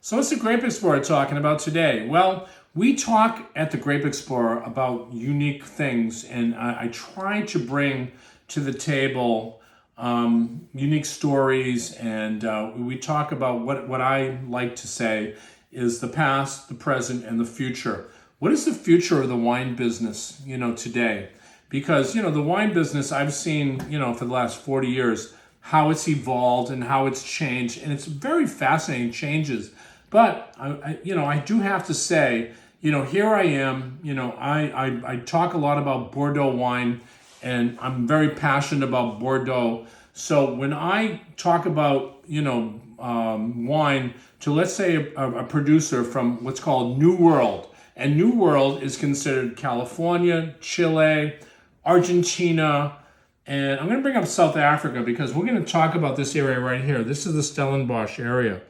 So what's the Grape Explorer talking about today? Well, we talk at the Grape Explorer about unique things, and I try to bring to the table unique stories, and we talk about what I like to say is the past, the present, and the future. What is the future of the wine business, today? Because, the wine business I've seen, for the last 40 years, how it's evolved and how it's changed, and it's very fascinating changes. But I do have to say, here I am. I talk a lot about Bordeaux wine, and I'm very passionate about Bordeaux. So when I talk about wine to, let's say, a producer from what's called New World, and New World is considered California, Chile, Argentina, and I'm going to bring up South Africa because we're going to talk about this area right here. This is the Stellenbosch area.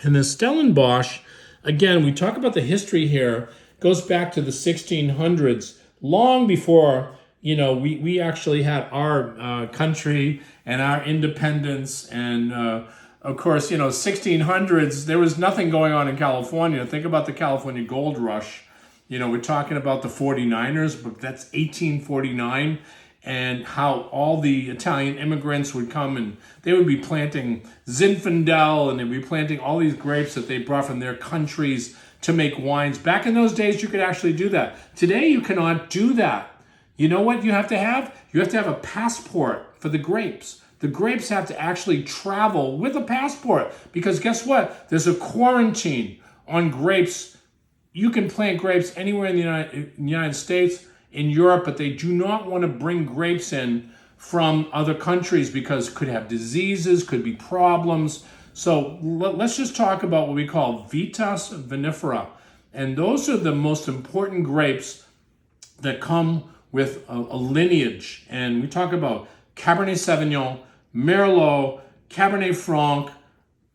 And the Stellenbosch, again, we talk about the history here, goes back to the 1600s, long before, we actually had our country and our independence. And of course, 1600s, there was nothing going on in California. Think about the California Gold Rush. We're talking about the 49ers, but that's 1849. And how all the Italian immigrants would come and they would be planting Zinfandel and they'd be planting all these grapes that they brought from their countries to make wines. Back in those days, you could actually do that. Today, you cannot do that. You know what you have to have? You have to have a passport for the grapes. The grapes have to actually travel with a passport because guess what? There's a quarantine on grapes. You can plant grapes anywhere in the United States, in Europe, but they do not want to bring grapes in from other countries because could have diseases, could be problems. So let's just talk about what we call Vitis vinifera. And those are the most important grapes that come with a lineage. And we talk about Cabernet Sauvignon, Merlot, Cabernet Franc,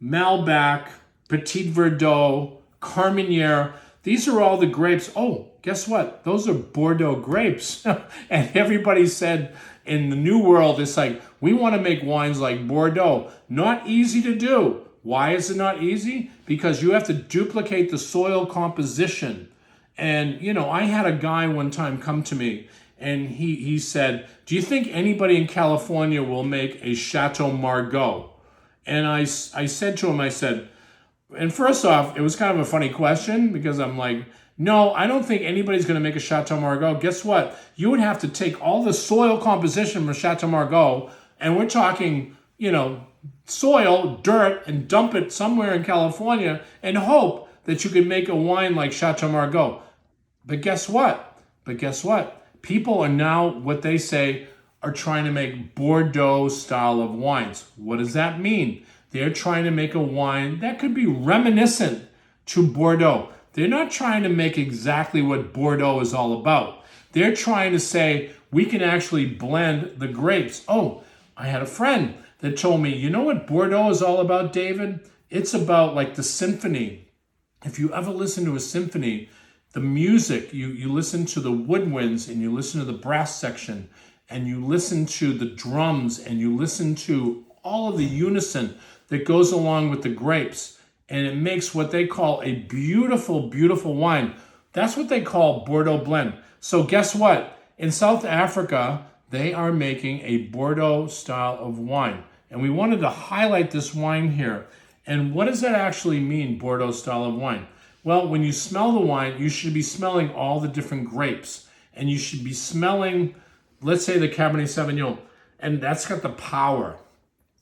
Malbec, Petit Verdot, Carmenere. These are all the grapes. Oh, guess what? Those are Bordeaux grapes. And everybody said in the New World, it's like, we want to make wines like Bordeaux. Not easy to do. Why is it not easy? Because you have to duplicate the soil composition. And, I had a guy one time come to me and he said, do you think anybody in California will make a Chateau Margaux? And I said to him, and first off, it was kind of a funny question because I'm like, no, I don't think anybody's going to make a Chateau Margaux. Guess what? You would have to take all the soil composition from Chateau Margaux, and we're talking, soil, dirt, and dump it somewhere in California and hope that you can make a wine like Chateau Margaux. But guess what? People are now, what they say, are trying to make Bordeaux style of wines. What does that mean? They're trying to make a wine that could be reminiscent to Bordeaux. They're not trying to make exactly what Bordeaux is all about. They're trying to say, we can actually blend the grapes. Oh, I had a friend that told me, you know what Bordeaux is all about, David? It's about like the symphony. If you ever listen to a symphony, the music, you listen to the woodwinds and you listen to the brass section and you listen to the drums and you listen to all of the unison that goes along with the grapes. And it makes what they call a beautiful, beautiful wine. That's what they call Bordeaux blend. So guess what? In South Africa, they are making a Bordeaux style of wine. And we wanted to highlight this wine here. And what does that actually mean, Bordeaux style of wine? Well, when you smell the wine, you should be smelling all the different grapes. And you should be smelling, let's say the Cabernet Sauvignon. And that's got the power.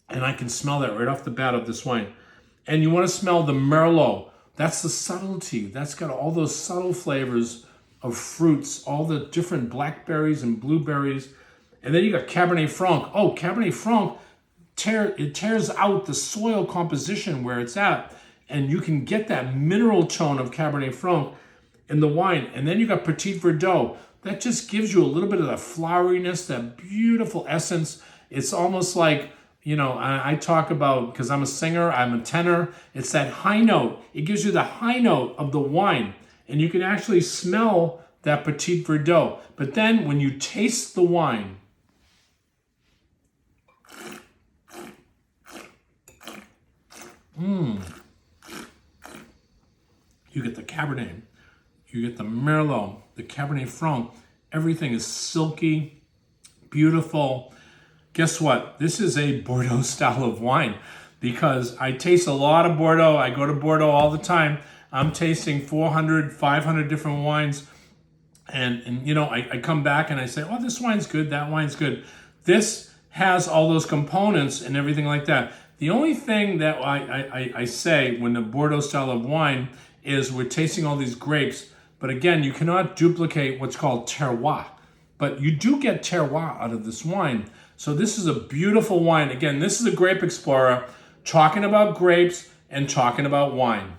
And I can smell that right off the bat of this wine. And you want to smell the Merlot. That's the subtlety. That's got all those subtle flavors of fruits, all the different blackberries and blueberries. And then you got Cabernet Franc. Oh, Cabernet Franc, it tears out the soil composition where it's at. And you can get that mineral tone of Cabernet Franc in the wine. And then you got Petit Verdot. That just gives you a little bit of that floweriness, that beautiful essence. It's almost like, I talk about, because I'm a singer, I'm a tenor, it's that high note. It gives you the high note of the wine. And you can actually smell that Petit Verdot. But then when you taste the wine, You get the Cabernet, you get the Merlot, the Cabernet Franc. Everything is silky, beautiful. Guess what? This is a Bordeaux style of wine because I taste a lot of Bordeaux. I go to Bordeaux all the time. I'm tasting 400, 500 different wines. And you know, I come back and I say, oh, this wine's good, that wine's good. This has all those components and everything like that. The only thing that I say when the Bordeaux style of wine is we're tasting all these grapes, but again, you cannot duplicate what's called terroir. But you do get terroir out of this wine. So this is a beautiful wine. Again, this is a Grape Explorer talking about grapes and talking about wine.